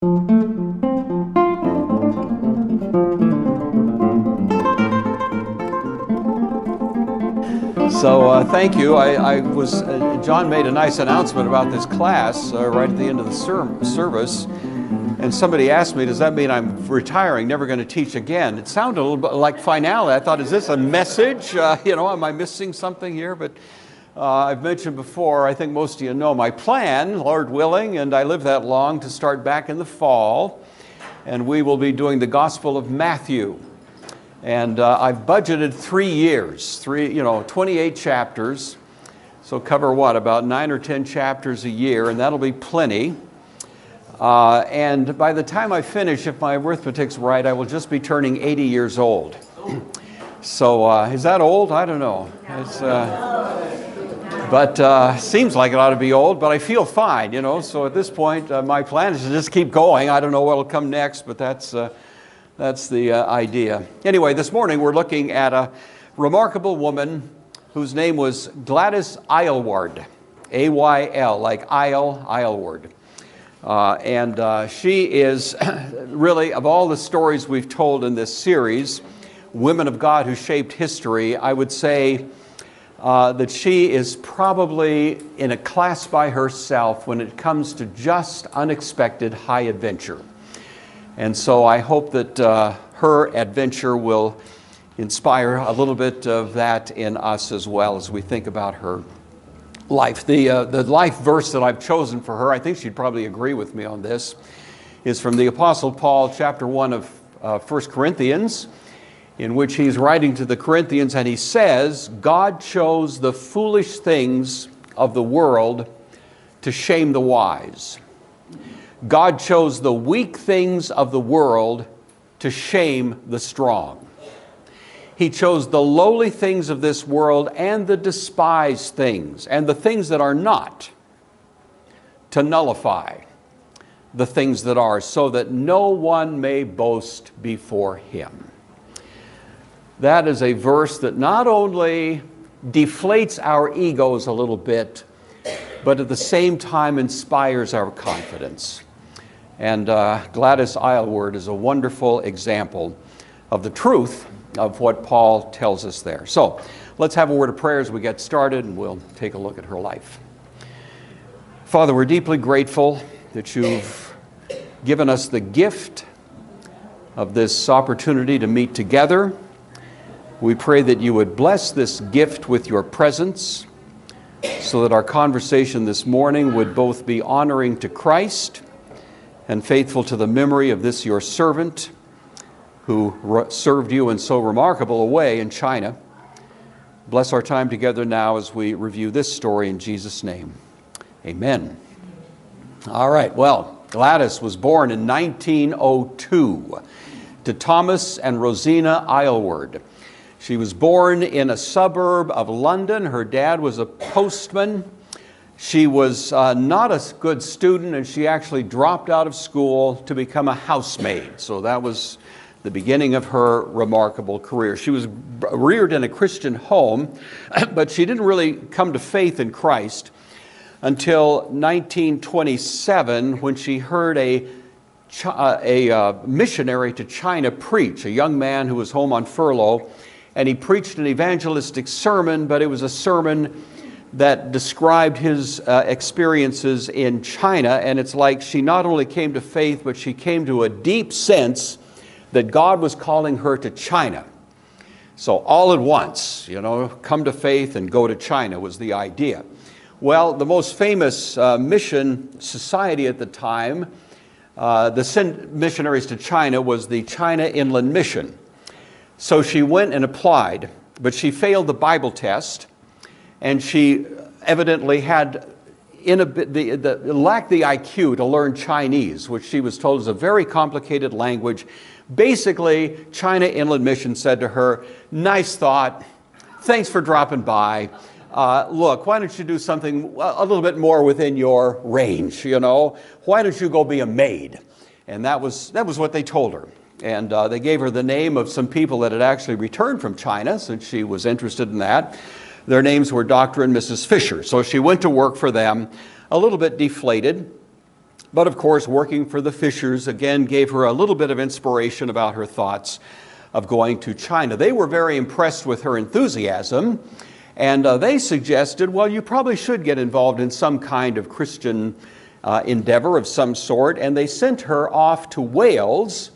So thank you. John made a nice announcement about this class right at the end of the service, and somebody asked me, does that mean I'm retiring, never going to teach again? It sounded a little bit like finality. I thought, is this a message? Am I missing something here? But I've mentioned before, I think most of you know my plan, Lord willing, and I live that long, to start back in the fall, and we will be doing the Gospel of Matthew. And I've budgeted 3 years, 28 chapters. So cover what, about 9 or 10 chapters a year, and that'll be plenty. And by the time I finish, if my arithmetic's right, I will just be turning 80 years old. So is that old? I don't know. But seems like it ought to be old, but I feel fine, So at this point, my plan is to just keep going. I don't know what will come next, but that's the idea. Anyway, this morning we're looking at a remarkable woman whose name was Gladys Aylward, A-Y-L, like Aylward. And she is really, of all the stories we've told in this series, Women of God Who Shaped History, I would say that she is probably in a class by herself when it comes to just unexpected high adventure. And so I hope that her adventure will inspire a little bit of that in us as well as we think about her life. The life verse that I've chosen for her, I think she'd probably agree with me on this, is from the Apostle Paul, chapter 1 of 1 Corinthians, in which he's writing to the Corinthians, and he says, God chose the foolish things of the world to shame the wise. God chose the weak things of the world to shame the strong. He chose the lowly things of this world and the despised things and the things that are not to nullify the things that are, so that no one may boast before him. That is a verse that not only deflates our egos a little bit, but at the same time inspires our confidence. And Gladys Aylward is a wonderful example of the truth of what Paul tells us there. So let's have a word of prayer as we get started, and we'll take a look at her life. Father, we're deeply grateful that you've given us the gift of this opportunity to meet together. We pray that you would bless this gift with your presence, so that our conversation this morning would both be honoring to Christ and faithful to the memory of this your servant who served you in so remarkable a way in China. Bless our time together now as we review this story in Jesus' name. Amen. All right, well, Gladys was born in 1902 to Thomas and Rosina Aylward. She was born in a suburb of London. Her dad was a postman. She was not a good student, and she actually dropped out of school to become a housemaid. So that was the beginning of her remarkable career. She was reared in a Christian home, but she didn't really come to faith in Christ until 1927, when she heard a missionary to China preach, a young man who was home on furlough, and he preached an evangelistic sermon, but it was a sermon that described his experiences in China. And it's like she not only came to faith, but she came to a deep sense that God was calling her to China. So all at once, come to faith and go to China was the idea. Well, the most famous mission society at the time, the send missionaries to China, was the China Inland Mission. So she went and applied, but she failed the Bible test, and she evidently lacked the IQ to learn Chinese, which she was told is a very complicated language. Basically, China Inland Mission said to her, nice thought, thanks for dropping by. Look, why don't you do something a little bit more within your range, Why don't you go be a maid? And that was what they told her. And they gave her the name of some people that had actually returned from China, since she was interested in that. Their names were Dr. and Mrs. Fisher. So she went to work for them, a little bit deflated. But of course, working for the Fishers again gave her a little bit of inspiration about her thoughts of going to China. They were very impressed with her enthusiasm, and they suggested, well, you probably should get involved in some kind of Christian endeavor of some sort, and they sent her off to Wales,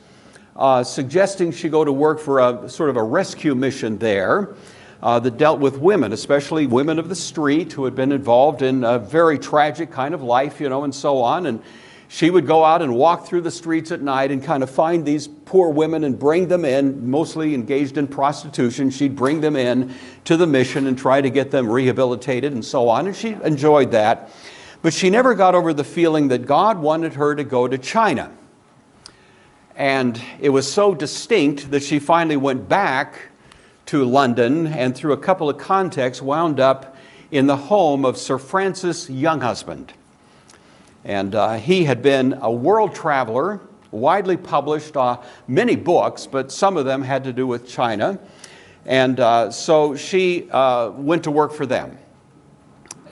suggesting she go to work for a sort of a rescue mission there that dealt with women, especially women of the street who had been involved in a very tragic kind of life, and so on. And she would go out and walk through the streets at night and kind of find these poor women and bring them in, mostly engaged in prostitution. She'd bring them in to the mission and try to get them rehabilitated and so on. And she enjoyed that. But she never got over the feeling that God wanted her to go to China. And it was so distinct that she finally went back to London and through a couple of contacts wound up in the home of Sir Francis Younghusband. And he had been a world traveler, widely published many books, but some of them had to do with China. And so she went to work for them.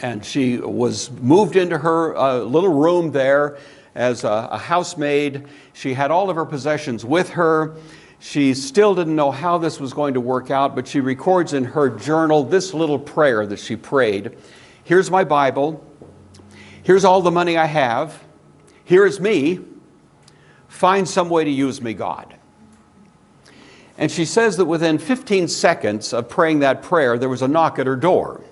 And she was moved into her little room there as a housemaid. She had all of her possessions with her. She still didn't know how this was going to work out, but she records in her journal this little prayer that she prayed. Here's my Bible. Here's all the money I have. Here is me. Find some way to use me, God. And she says that within 15 seconds of praying that prayer, there was a knock at her door.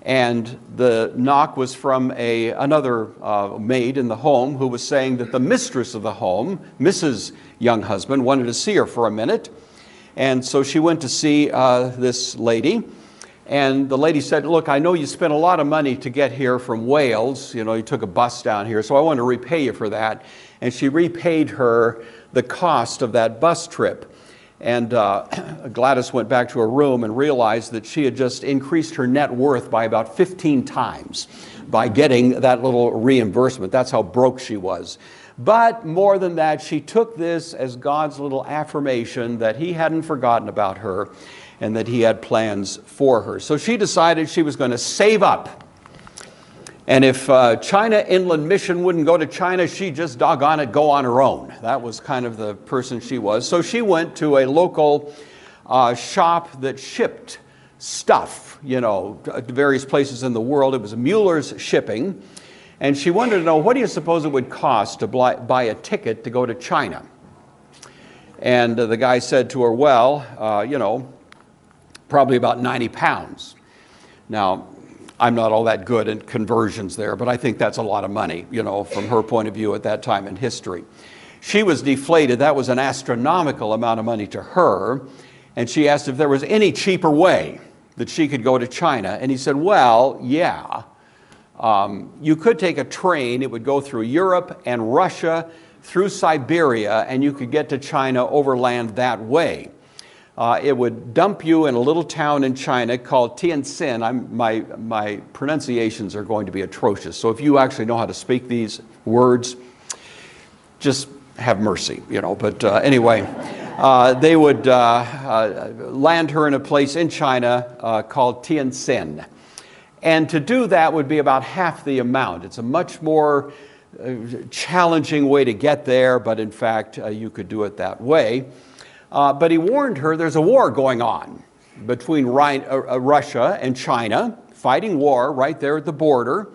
And the knock was from another maid in the home who was saying that the mistress of the home, Mrs. Younghusband, wanted to see her for a minute. And so she went to see this lady. And the lady said, look, I know you spent a lot of money to get here from Wales. You took a bus down here, so I want to repay you for that. And she repaid her the cost of that bus trip. And Gladys went back to her room and realized that she had just increased her net worth by about 15 times by getting that little reimbursement. That's how broke she was. But more than that, she took this as God's little affirmation that He hadn't forgotten about her and that He had plans for her. So she decided she was going to save up. And if China Inland Mission wouldn't go to China, she'd just doggone it go on her own. That was kind of the person she was. So she went to a local shop that shipped stuff, to various places in the world. It was Mueller's Shipping. And she wanted to know, what do you suppose it would cost to buy a ticket to go to China? And the guy said to her, well, probably about 90 pounds. Now, I'm not all that good at conversions there, but I think that's a lot of money, from her point of view at that time in history. She was deflated. That was an astronomical amount of money to her. And she asked if there was any cheaper way that she could go to China. And he said, well, yeah. You could take a train. It would go through Europe and Russia, through Siberia, and you could get to China overland that way. It would dump you in a little town in China called Tianjin. My pronunciations are going to be atrocious. So if you actually know how to speak these words, just have mercy, But anyway, they would land her in a place in China called Tianjin. And to do that would be about half the amount. It's a much more challenging way to get there, but in fact, you could do it that way. But he warned her there's a war going on between Russia and China, fighting war right there at the border.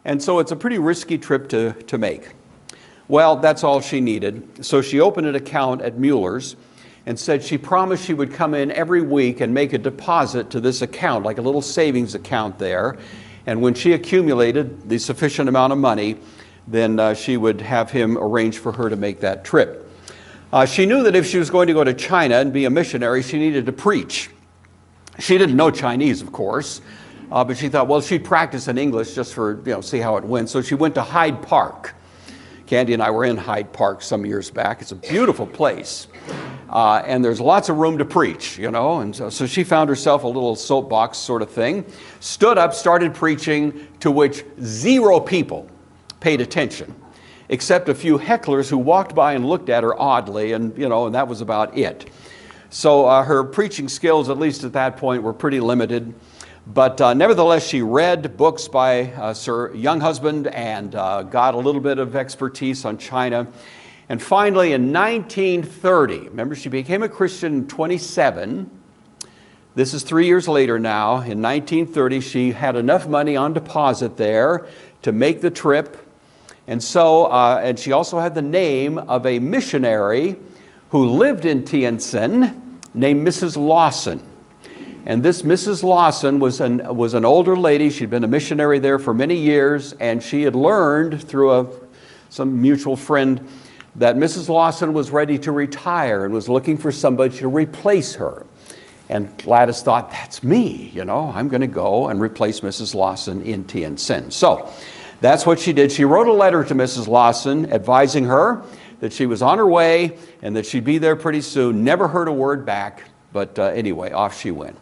And so it's a pretty risky trip to make. Well, that's all she needed. So she opened an account at Mueller's and said she promised she would come in every week and make a deposit to this account, like a little savings account there. And when she accumulated the sufficient amount of money, then she would have him arrange for her to make that trip. She knew that if she was going to go to China and be a missionary, she needed to preach. She didn't know Chinese, of course, but she thought, well, she'd practice in English just for, see how it went. So she went to Hyde Park. Candy and I were in Hyde Park some years back. It's a beautiful place. And there's lots of room to preach, And so she found herself a little soapbox sort of thing, stood up, started preaching, to which 0 people paid attention, except a few hecklers who walked by and looked at her oddly, and and that was about it. So her preaching skills, at least at that point, were pretty limited. But nevertheless, she read books by her young husband and got a little bit of expertise on China. And finally, in 1930, remember, she became a Christian in 27. This is 3 years later now. In 1930, she had enough money on deposit there to make the trip. And so, and she also had the name of a missionary who lived in Tientsin named Mrs. Lawson. And this Mrs. Lawson was an older lady. She'd been a missionary there for many years, and she had learned through some mutual friend that Mrs. Lawson was ready to retire and was looking for somebody to replace her. And Gladys thought, that's me, I'm going to go and replace Mrs. Lawson in Tientsin. So that's what she did. She wrote a letter to Mrs. Lawson advising her that she was on her way and that she'd be there pretty soon. Never heard a word back, but anyway, off she went.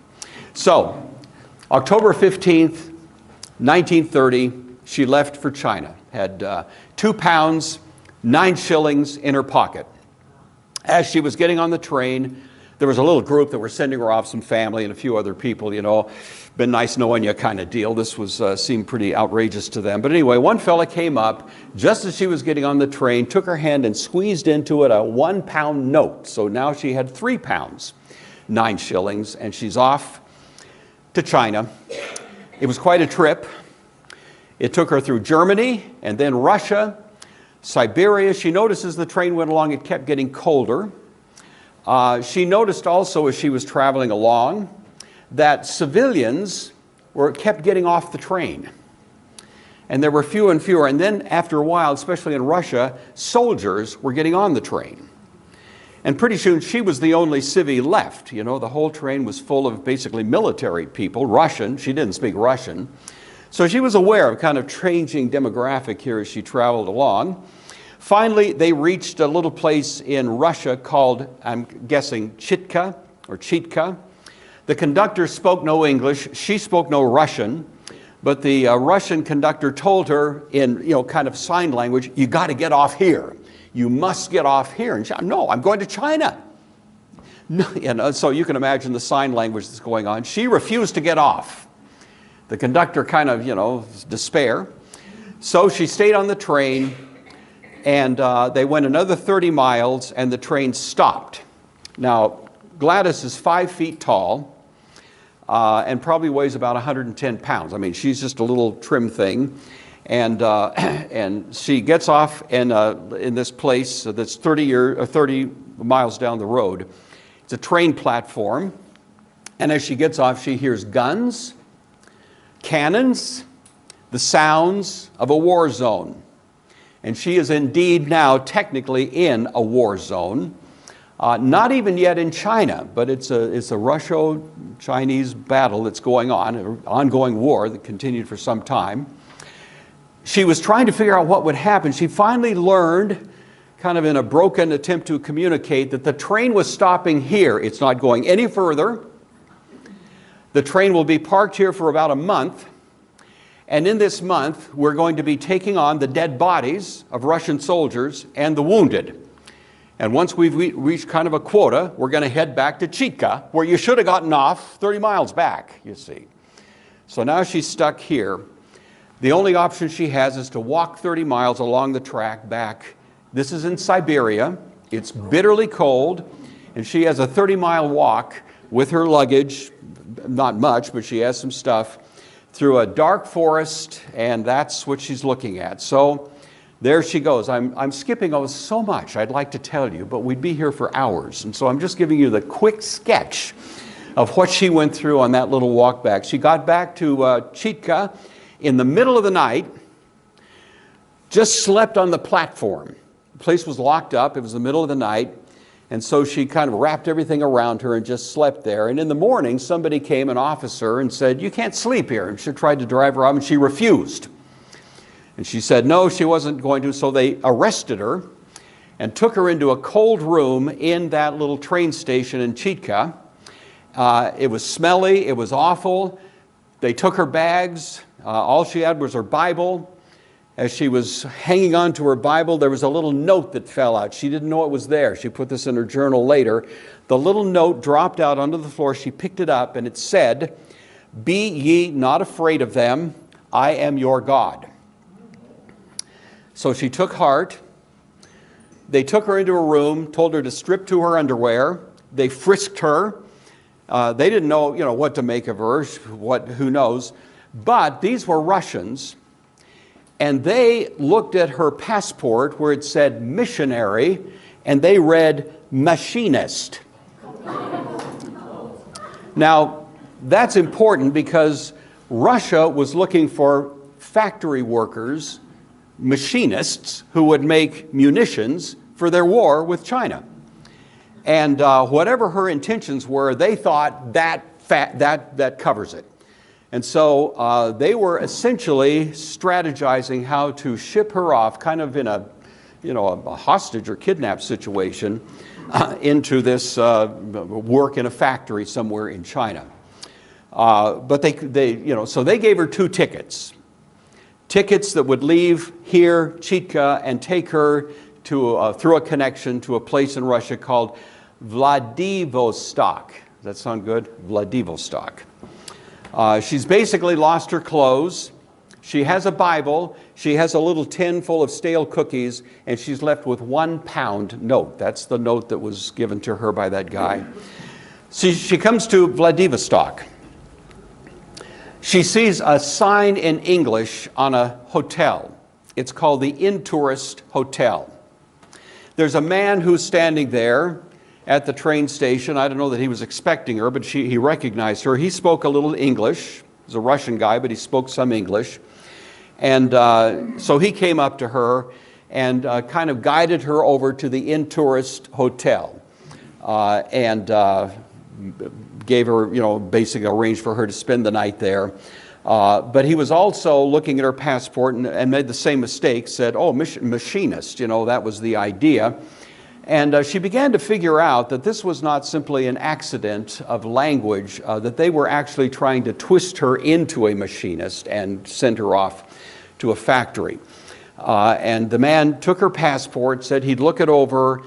So, October 15th, 1930, she left for China. Had 2 pounds, 9 shillings in her pocket. As she was getting on the train, there was a little group that were sending her off, some family and a few other people, been nice knowing you kind of deal. This seemed pretty outrageous to them. But anyway, one fella came up just as she was getting on the train, took her hand and squeezed into it a 1 pound note. So now she had 3 pounds, 9 shillings, and she's off to China. It was quite a trip. It took her through Germany and then Russia, Siberia. She noticed as the train went along, it kept getting colder. She noticed also as she was traveling along that civilians kept getting off the train. And there were fewer and fewer. And then after a while, especially in Russia, soldiers were getting on the train. And pretty soon she was the only civvy left. The whole train was full of basically military people, Russian. She didn't speak Russian. So she was aware of kind of changing demographic here as she traveled along. Finally, they reached a little place in Russia called, I'm guessing, Chitka or Chitka. The conductor spoke no English. She spoke no Russian. But the Russian conductor told her in kind of sign language, you got to get off here. You must get off here. And she said, no, I'm going to China. No, so you can imagine the sign language that's going on. She refused to get off. The conductor kind of, despair. So she stayed on the train, and they went another 30 miles, and the train stopped. Now, Gladys is 5 feet tall and probably weighs about 110 pounds. I mean, she's just a little trim thing. And she gets off in this place that's 30 miles down the road. It's a train platform. And as she gets off, she hears guns, cannons, the sounds of a war zone. And she is indeed now technically in a war zone. Not even yet in China, but it's a Russo-Chinese battle that's going on, an ongoing war that continued for some time. She was trying to figure out what would happen. She finally learned, kind of in a broken attempt to communicate, that the train was stopping here. It's not going any further. The train will be parked here for about a month. And in this month, we're going to be taking on the dead bodies of Russian soldiers and the wounded. And once we've reached kind of a quota, we're going to head back to Chitka, where you should have gotten off 30 miles back, you see. So now she's stuck here. The only option she has is to walk 30 miles along the track back. This is in Siberia. It's bitterly cold, and she has a 30-mile walk with her luggage, not much, but she has some stuff, through a dark forest, and that's what she's looking at. So there she goes. I'm skipping over so much I'd like to tell you, but we'd be here for hours. And so I'm just giving you the quick sketch of what she went through on that little walk back. She got back to Chitka in the middle of the night, just slept on the platform. The place was locked up. It was the middle of the night. And so she kind of wrapped everything around her and just slept there. And in the morning, somebody came, an officer, and said, you can't sleep here. And she tried to drive her out, and she refused. And she said no, she wasn't going to. So they arrested her and took her into a cold room in that little train station in Chitka. It was smelly. It was awful. They took her bags. All she had was her Bible. As she was hanging on to her Bible, there was a little note that fell out. She didn't know it was there. She put this in her journal later. The little note dropped out onto the floor. She picked it up, and it said, Be ye not afraid of them, I am your God. So she took heart. They took her into a room, told her to strip to her underwear. They frisked her. They didn't know, what to make of her, who knows. But these were Russians, and they looked at her passport where it said missionary, and they read machinist. Now, that's important because Russia was looking for factory workers, machinists, who would make munitions for their war with China. And whatever her intentions were, they thought that covers it. And so they were essentially strategizing how to ship her off, kind of in a hostage or kidnap situation, into this work in a factory somewhere in China. But so they gave her 2 tickets. Tickets that would leave here, Chitka, and take her to through a connection to a place in Russia called Vladivostok. Does that sound good? Vladivostok. She's basically lost her clothes. She has a Bible. She has a little tin full of stale cookies, and she's left with £1 note. That's the note that was given to her by that guy. She comes to Vladivostok. She sees a sign in English on a hotel. It's called the Intourist Hotel. There's a man who's standing there at the train station. I don't know that he was expecting her, but he recognized her. He spoke a little English. He was a Russian guy, but he spoke some English. And so he came up to her and kind of guided her over to the Intourist Hotel and gave her, basically arranged for her to spend the night there. But he was also looking at her passport and made the same mistake, said, oh, machinist, that was the idea. And she began to figure out that this was not simply an accident of language, that they were actually trying to twist her into a machinist and send her off to a factory. And the man took her passport, said he'd look it over,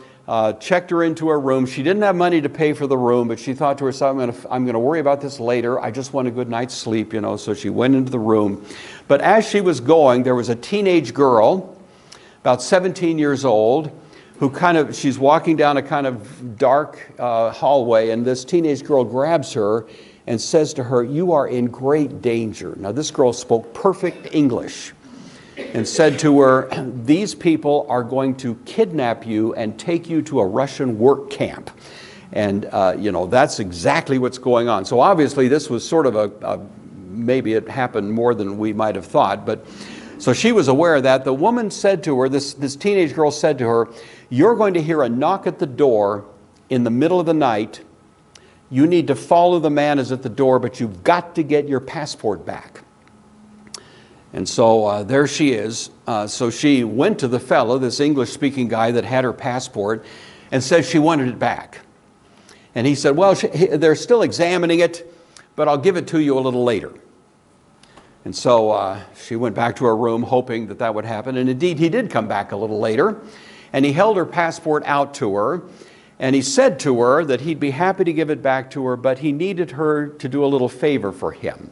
checked her into her room. She didn't have money to pay for the room, but she thought to herself, I'm going to worry about this later. I just want a good night's sleep, so she went into the room. But as she was going, there was a teenage girl, about 17 years old, who she's walking down a kind of dark hallway, and this teenage girl grabs her and says to her, you are in great danger. Now, this girl spoke perfect English and said to her, these people are going to kidnap you and take you to a Russian work camp. And, that's exactly what's going on. So obviously this was sort of maybe it happened more than we might have thought, but so she was aware of that. The woman said to her, this teenage girl said to her, you're going to hear a knock at the door in the middle of the night. You need to follow the man who's at the door, but you've got to get your passport back. And so there she is. So she went to the fellow, this English-speaking guy that had her passport, and said she wanted it back. And he said, well, they're still examining it, but I'll give it to you a little later. And so she went back to her room hoping that would happen. And indeed, he did come back a little later. And he held her passport out to her. And he said to her that he'd be happy to give it back to her, but he needed her to do a little favor for him.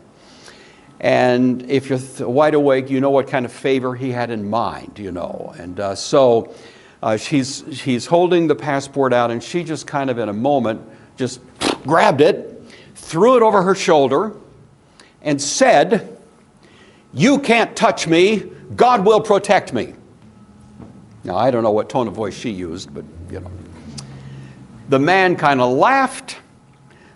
And if you're wide awake, you know what kind of favor he had in mind, And so she's holding the passport out, and she just kind of in a moment just grabbed it, threw it over her shoulder, and said, you can't touch me, God will protect me. Now, I don't know what tone of voice she used, but The man kind of laughed,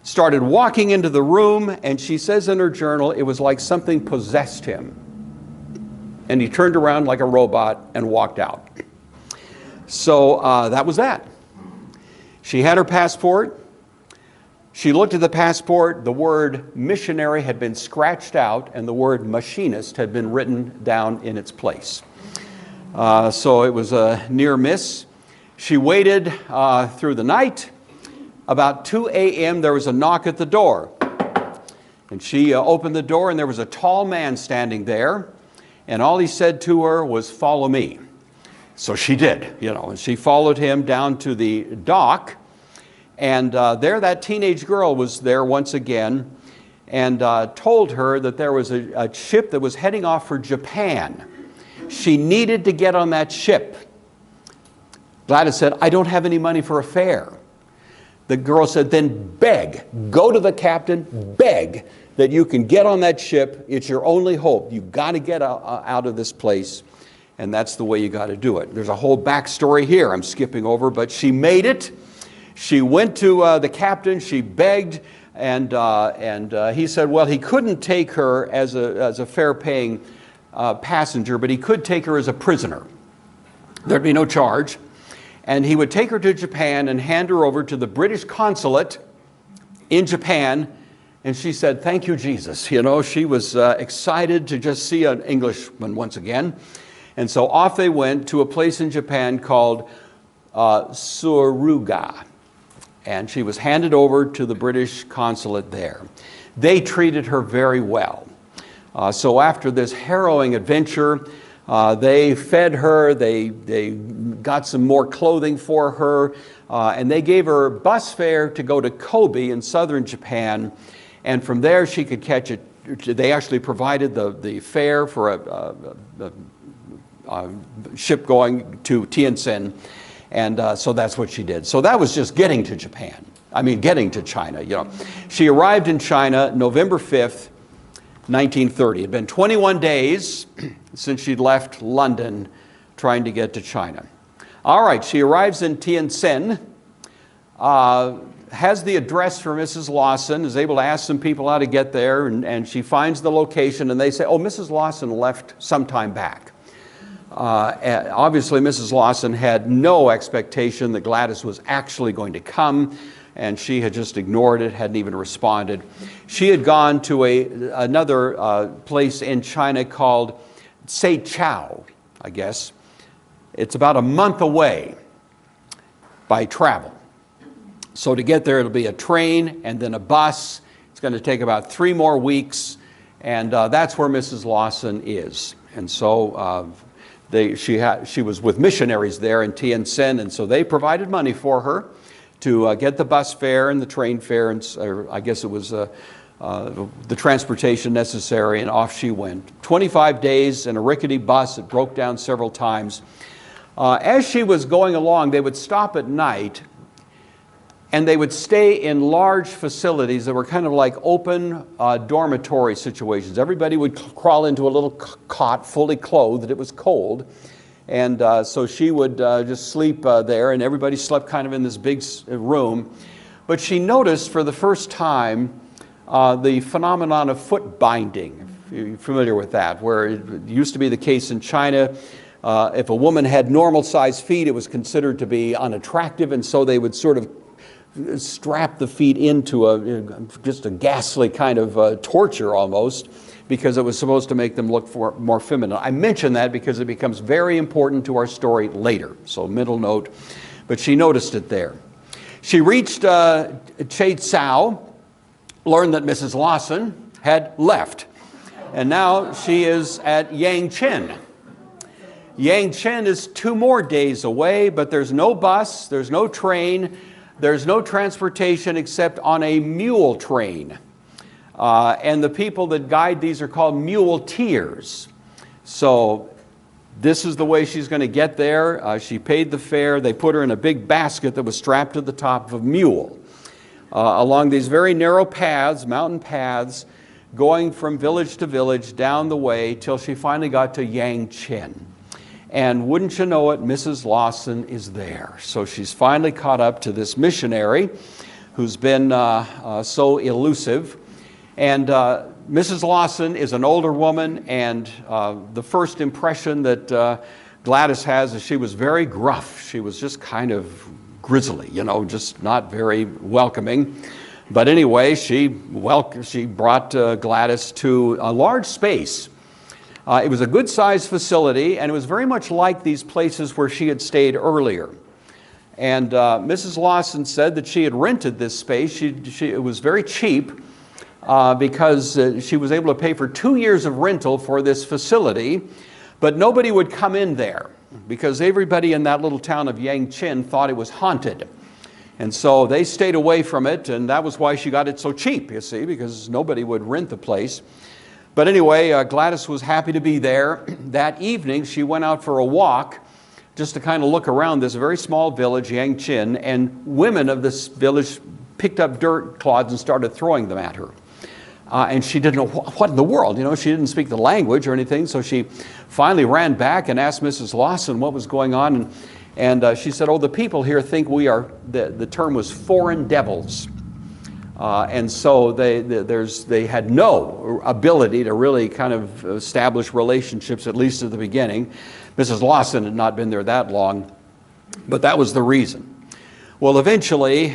started walking into the room, and she says in her journal, it was like something possessed him. And he turned around like a robot and walked out. So that was that. She had her passport. She looked at the passport. The word missionary had been scratched out, and the word machinist had been written down in its place. So it was a near miss. She waited through the night. About 2 a.m., there was a knock at the door. And she opened the door, and there was a tall man standing there. And all he said to her was, follow me. So she did, and she followed him down to the dock. And there that teenage girl was there once again. and told her that there was a ship that was heading off for Japan. She needed to get on that ship. Gladys said, I don't have any money for a fare. The girl said, then beg, go to the captain, beg that you can get on that ship. It's your only hope. You've got to get out of this place, and that's the way you got to do it. There's a whole backstory here I'm skipping over, but she made it. She went to the captain, she begged, and he said, well, he couldn't take her as a fare-paying passenger, but he could take her as a prisoner. There'd be no charge. And he would take her to Japan and hand her over to the British consulate in Japan. And she said, thank you, Jesus. You know, she was excited to just see an Englishman once again. And so off they went to a place in Japan called Suruga. And she was handed over to the British consulate there. They treated her very well. So after this harrowing adventure, they fed her, they got some more clothing for her, and they gave her bus fare to go to Kobe in southern Japan, and from there she could catch it. They actually provided the fare for a ship going to Tientsin, and so that's what she did. So that was just getting to getting to China, you know. She arrived in China November 5th, 1930. It had been 21 days since she'd left London trying to get to China. All right, she arrives in Tientsin, has the address for Mrs. Lawson, is able to ask some people how to get there, and she finds the location, and they say, oh, Mrs. Lawson left some time back. Obviously, Mrs. Lawson had no expectation that Gladys was actually going to come, and she had just ignored it, hadn't even responded. She had gone to another place in China called Seichao, I guess. It's about a month away by travel. So to get there, it'll be a train and then a bus. It's going to take about 3 more weeks, and that's where Mrs. Lawson is. And so she was with missionaries there in Tientsin, and so they provided money for her to get the bus fare and the train fare, and I guess it was the transportation necessary, and off she went. 25 days in a rickety bus. It broke down several times. As she was going along, they would stop at night, and they would stay in large facilities that were kind of like open dormitory situations. Everybody would crawl into a little cot fully clothed. It was cold. And so she would just sleep there, and everybody slept kind of in this big room. But she noticed for the first time the phenomenon of foot binding. If you're familiar with that, where it used to be the case in China. If a woman had normal-sized feet, it was considered to be unattractive, and so they would sort of strap the feet into just a ghastly kind of torture almost, because it was supposed to make them look more feminine. I mention that because it becomes very important to our story later. So mental note, but she noticed it there. She reached Chaitsao, learned that Mrs. Lawson had left, and now she is at Yangchen. Yangchen is 2 more days away, but there's no bus, there's no train, there's no transportation except on a mule train. And the people that guide these are called muleteers. So this is the way she's going to get there. She paid the fare. They put her in a big basket that was strapped to the top of a mule. Along these very narrow paths, mountain paths, going from village to village down the way till she finally got to Yangchen. And wouldn't you know it, Mrs. Lawson is there. So she's finally caught up to this missionary who's been so elusive. And Mrs. Lawson is an older woman, and the first impression that Gladys has is she was very gruff. She was just kind of grizzly, you know, just not very welcoming. But anyway, she brought Gladys to a large space. It was a good-sized facility, and it was very much like these places where she had stayed earlier. And Mrs. Lawson said that she had rented this space. It was very cheap. Because she was able to pay for 2 years of rental for this facility, but nobody would come in there because everybody in that little town of Yangchen thought it was haunted. And so they stayed away from it, and that was why she got it so cheap, you see, because nobody would rent the place. But anyway, Gladys was happy to be there. That evening, she went out for a walk just to kind of look around this very small village, Yangqin, and women of this village picked up dirt clods and started throwing them at her. And she didn't know what in the world, she didn't speak the language or anything, so she finally ran back and asked Mrs. Lawson what was going on, and she said, oh, the people here think we are, the term was foreign devils. And so they had no ability to really kind of establish relationships, at least at the beginning. Mrs. Lawson had not been there that long, but that was the reason. Well, eventually,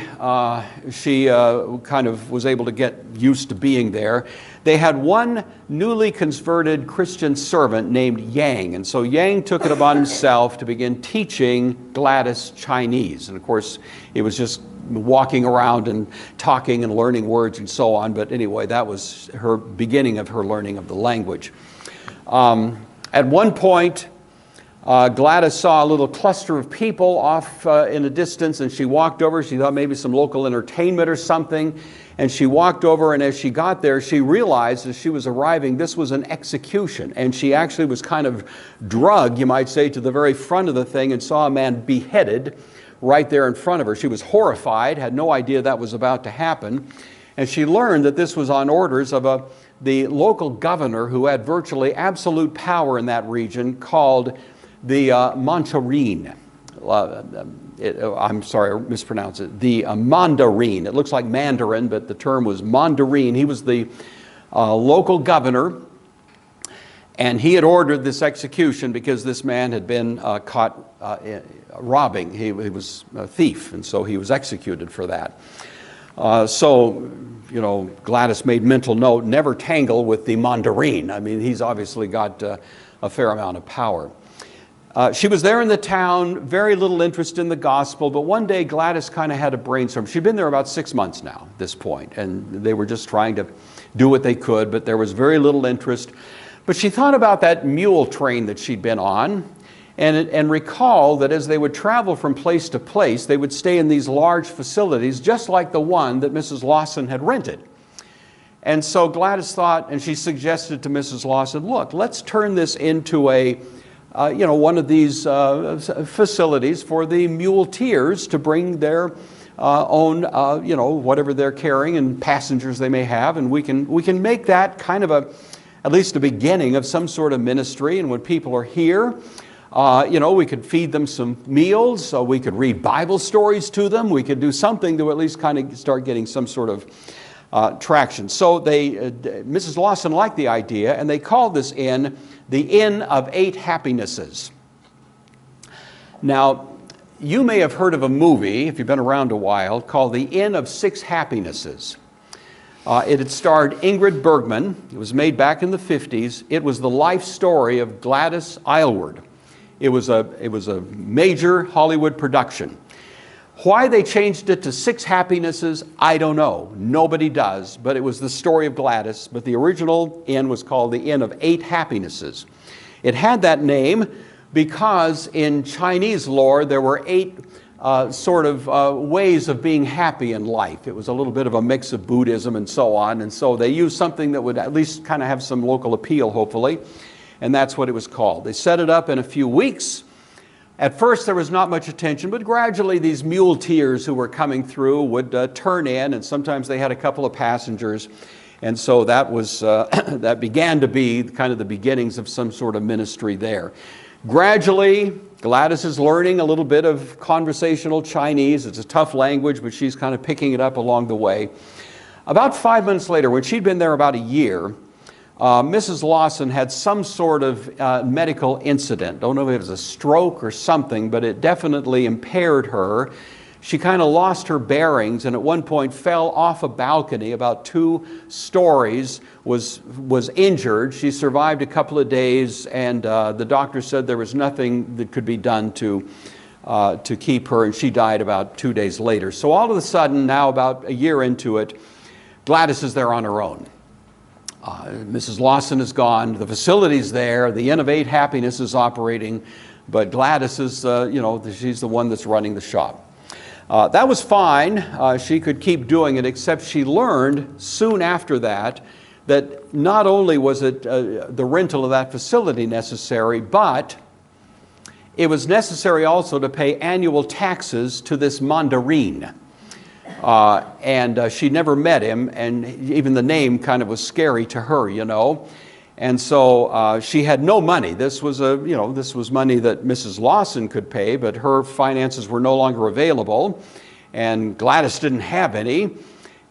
she kind of was able to get used to being there. They had one newly converted Christian servant named Yang, and so Yang took it upon himself to begin teaching Gladys Chinese. And of course, it was just walking around and talking and learning words and so on, but anyway, that was her beginning of her learning of the language. At one point, Gladys saw a little cluster of people off in the distance, and she walked over. She thought maybe some local entertainment or something, and she walked over, and as she got there, she realized as she was arriving, this was an execution, and she actually was kind of drugged, you might say, to the very front of the thing and saw a man beheaded right there in front of her. She was horrified, had no idea that was about to happen, and she learned that this was on orders of the local governor who had virtually absolute power in that region, called the Mandarin. I'm sorry, I mispronounced it. The Mandarin. It looks like Mandarin, but the term was Mandarin. He was the local governor, and he had ordered this execution because this man had been caught robbing. He was a thief, and so he was executed for that. Gladys made mental note, never tangle with the Mandarin. I mean, he's obviously got a fair amount of power. She was there in the town, very little interest in the gospel, but one day Gladys kind of had a brainstorm. She'd been there about 6 months now at this point, and they were just trying to do what they could, but there was very little interest. But she thought about that mule train that she'd been on, and recalled that as they would travel from place to place, they would stay in these large facilities, just like the one that Mrs. Lawson had rented. And so Gladys thought, and she suggested to Mrs. Lawson, look, let's turn this into one of these facilities for the muleteers to bring their own, whatever they're carrying and passengers they may have, and we can make that kind of at least a beginning of some sort of ministry. And when people are here, we could feed them some meals, so we could read Bible stories to them, we could do something to at least kind of start getting some sort of traction. So Mrs. Lawson liked the idea, and they called this inn the Inn of 8 Happinesses. Now, you may have heard of a movie, if you've been around a while, called The Inn of 6 Happinesses. It had starred Ingrid Bergman. It was made back in the 50s. It was the life story of Gladys Aylward. It was a major Hollywood production. Why they changed it to 6 Happinesses, I don't know. Nobody does, but it was the story of Gladys. But the original inn was called the Inn of 8 Happinesses. It had that name because in Chinese lore there were 8 ways of being happy in life. It was a little bit of a mix of Buddhism and so on, and so they used something that would at least kind of have some local appeal, hopefully, and that's what it was called. They set it up in a few weeks. At first there was not much attention, but gradually these muleteers who were coming through would turn in, and sometimes they had a couple of passengers, and so that was that began to be kind of the beginnings of some sort of ministry there. Gradually, Gladys is learning a little bit of conversational Chinese. It's a tough language, but she's kind of picking it up along the way. About 5 months later, when she'd been there about a year, Mrs. Lawson had some sort of medical incident. Don't know if it was a stroke or something, but it definitely impaired her. She kind of lost her bearings, and at one point fell off a balcony about 2 stories, was injured. She survived a couple of days, and the doctor said there was nothing that could be done to keep her, and she died about 2 days later. So all of a sudden, now about a year into it, Gladys is there on her own. Mrs. Lawson is gone, the facility's there, the Inn of 8 Happiness is operating, but Gladys is, she's the one that's running the shop. That was fine. She could keep doing it, except she learned soon after that not only was it the rental of that facility necessary, but it was necessary also to pay annual taxes to this mandarin. And she'd never met him, and even the name kind of was scary to her, you know. And so she had no money. This was money that Mrs. Lawson could pay, but her finances were no longer available, and Gladys didn't have any.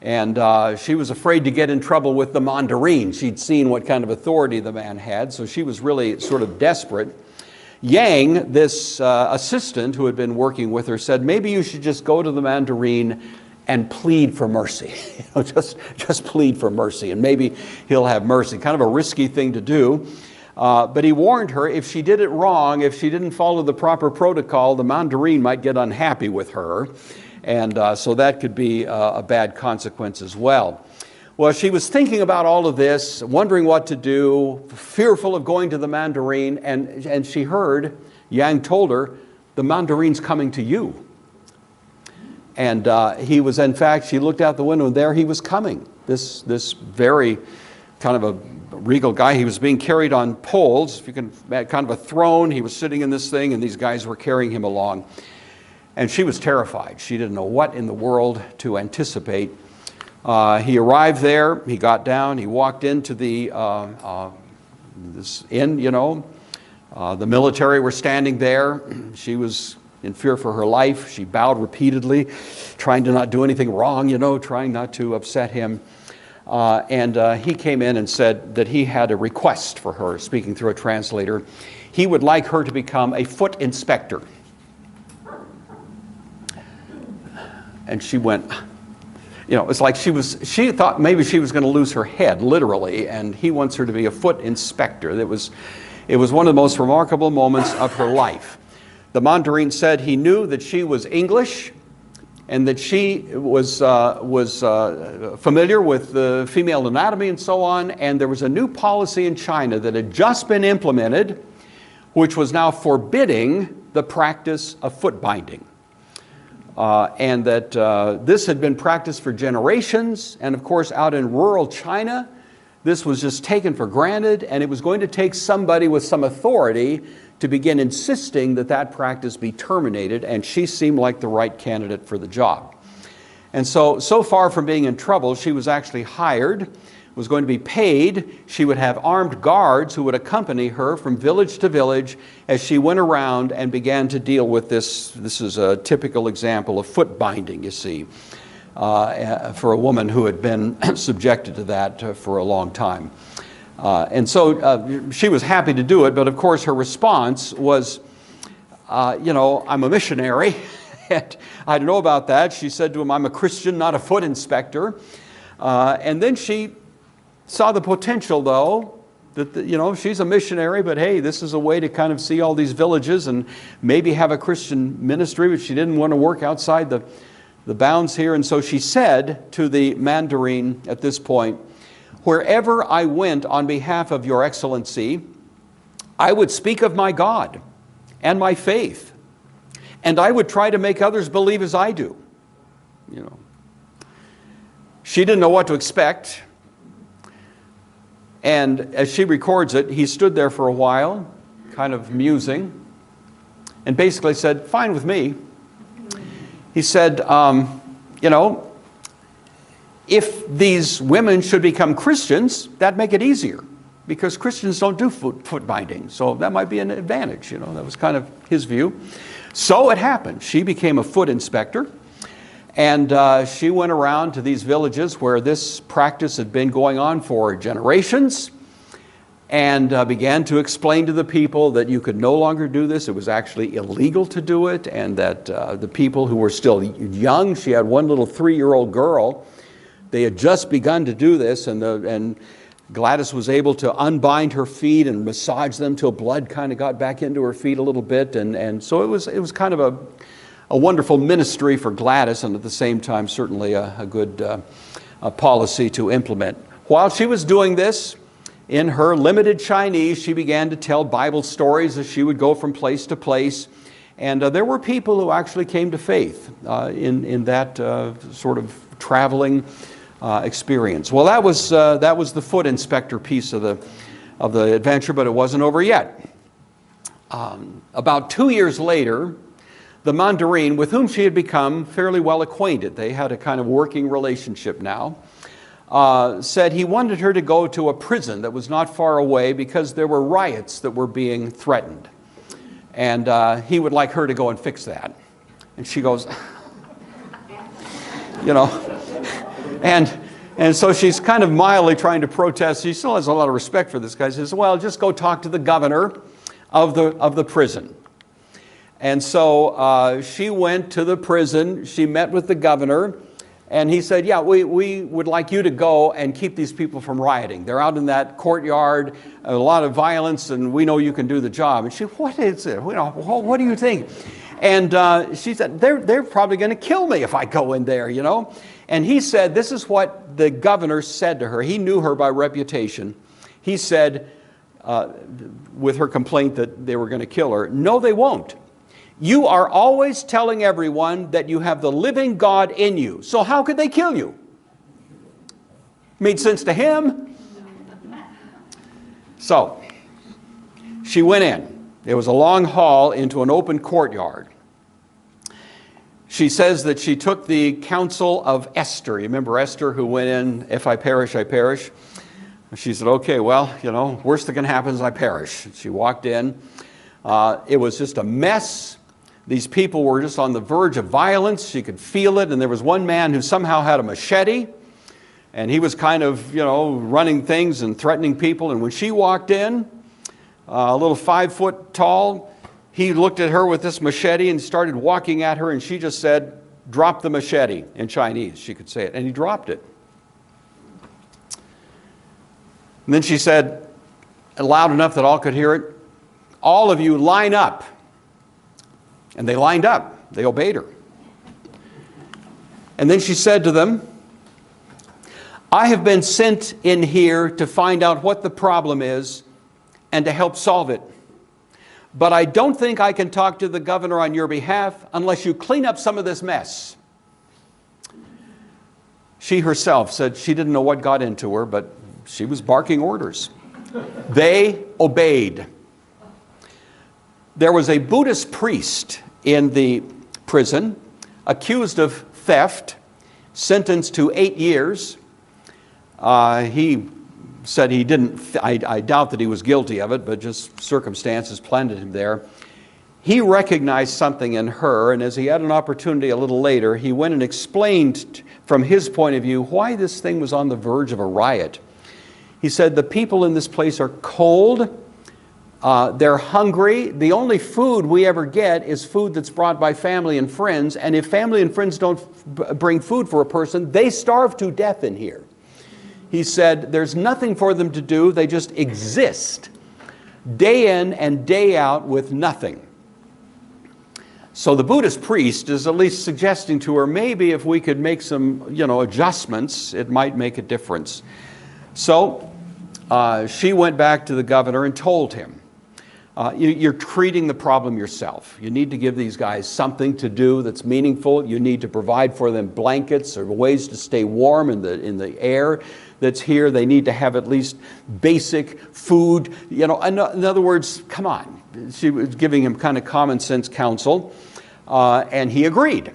And she was afraid to get in trouble with the mandarin. She'd seen what kind of authority the man had, so she was really sort of desperate. Yang, this assistant who had been working with her, said, maybe you should just go to the mandarin and plead for mercy. Just plead for mercy, and maybe he'll have mercy. Kind of a risky thing to do. But he warned her, if she did it wrong, if she didn't follow the proper protocol, the mandarin might get unhappy with her. And so that could be a bad consequence as well. Well, she was thinking about all of this, wondering what to do, fearful of going to the mandarin, and she heard, Yang told her, the mandarin's coming to you. And he was, in fact, she looked out the window, and there he was coming. This very kind of a regal guy. He was being carried on poles, if you can, kind of a throne. He was sitting in this thing, and these guys were carrying him along. And she was terrified. She didn't know what in the world to anticipate. He arrived there, he got down, he walked into the this inn, you know. The military were standing there. She was in fear for her life. She bowed repeatedly, trying to not do anything wrong, you know, trying not to upset him. And he came in and said that he had a request for her, speaking through a translator. He would like her to become a foot inspector. And she went, you know, it's like she thought maybe she was going to lose her head, literally, and he wants her to be a foot inspector. It was one of the most remarkable moments of her life. The mandarin said he knew that she was English and that she was familiar with the female anatomy and so on, and there was a new policy in China that had just been implemented, which was now forbidding the practice of foot binding. And that this had been practiced for generations, and of course out in rural China, this was just taken for granted, and it was going to take somebody with some authority to begin insisting that that practice be terminated, and she seemed like the right candidate for the job. And so far from being in trouble, she was actually hired, was going to be paid. She would have armed guards who would accompany her from village to village as she went around and began to deal with this. This is a typical example of foot binding, you see, for a woman who had been subjected to that for a long time. And so she was happy to do it, but of course her response was, you know, I'm a missionary. And I don't know about that. She said to him, I'm a Christian, not a foot inspector. And then she saw the potential, though, that you know, she's a missionary, but hey, this is a way to kind of see all these villages and maybe have a Christian ministry, but she didn't want to work outside the bounds here. And so she said to the mandarin at this point, wherever I went on behalf of Your Excellency, I would speak of my God and my faith, and I would try to make others believe as I do. You know, she didn't know what to expect. And as she records it, he stood there for a while, kind of musing, and basically said, fine with me. He said, you know, if these women should become Christians, that'd make it easier, because Christians don't do foot binding, so that might be an advantage. You know, that was kind of his view. So it happened. She became a foot inspector, and she went around to these villages where this practice had been going on for generations, and began to explain to the people that you could no longer do this. It was actually illegal to do it, and that the people who were still young, she had one little 3-year-old girl, they had just begun to do this, and Gladys was able to unbind her feet and massage them till blood kind of got back into her feet a little bit, and so it was kind of a wonderful ministry for Gladys, and at the same time certainly a good policy to implement. While she was doing this, in her limited Chinese, she began to tell Bible stories as she would go from place to place, And there were people who actually came to faith in that sort of traveling experience. Well, that was the foot inspector piece of the adventure, but it wasn't over yet. About 2 years later, the mandarin, with whom she had become fairly well acquainted, they had a kind of working relationship now, said he wanted her to go to a prison that was not far away because there were riots that were being threatened. And he would like her to go and fix that. And she goes, you know, and so she's kind of mildly trying to protest. She still has a lot of respect for this guy. She says, well, just go talk to the governor of the prison. And so she went to the prison. She met with the governor. And he said, yeah, we would like you to go and keep these people from rioting. They're out in that courtyard, a lot of violence, and we know you can do the job. And she, what is it? You know, what do you think? And she said, they're probably going to kill me if I go in there, you know. And he said, this is what the governor said to her. He knew her by reputation. He said, with her complaint that they were going to kill her, no, they won't. You are always telling everyone that you have the living God in you. So how could they kill you? Made sense to him. So she went in. It was a long hall into an open courtyard. She says that she took the counsel of Esther. You remember Esther who went in, if I perish, I perish. She said, okay, well, you know, worst that can happen is I perish. She walked in. It was just a mess. These people were just on the verge of violence. She could feel it. And there was one man who somehow had a machete. And he was kind of, you know, running things and threatening people. And when she walked in, a little 5 foot tall, he looked at her with this machete and started walking at her. And she just said, drop the machete in Chinese. She could say it. And he dropped it. And then she said, loud enough that all could hear it, all of you line up. And they lined up. They obeyed her. And then she said to them, I have been sent in here to find out what the problem is and to help solve it. But I don't think I can talk to the governor on your behalf unless you clean up some of this mess. She herself said she didn't know what got into her, but she was barking orders. They obeyed. There was a Buddhist priest in the prison accused of theft, sentenced to 8 years. He said he didn't, I doubt that he was guilty of it, but just circumstances planted him there. He recognized something in her, and as he had an opportunity a little later, he went and explained from his point of view why this thing was on the verge of a riot. He said, the people in this place are cold, they're hungry. The only food we ever get is food that's brought by family and friends, and if family and friends don't bring food for a person, they starve to death in here. He said, there's nothing for them to do, they just exist, day in and day out with nothing. So the Buddhist priest is at least suggesting to her, maybe if we could make some, adjustments, it might make a difference. So she went back to the governor and told him, you're treating the problem yourself. You need to give these guys something to do that's meaningful. You need to provide for them blankets or ways to stay warm in the air that's here. They need to have at least basic food. In other words, come on. She was giving him kind of common sense counsel, and he agreed.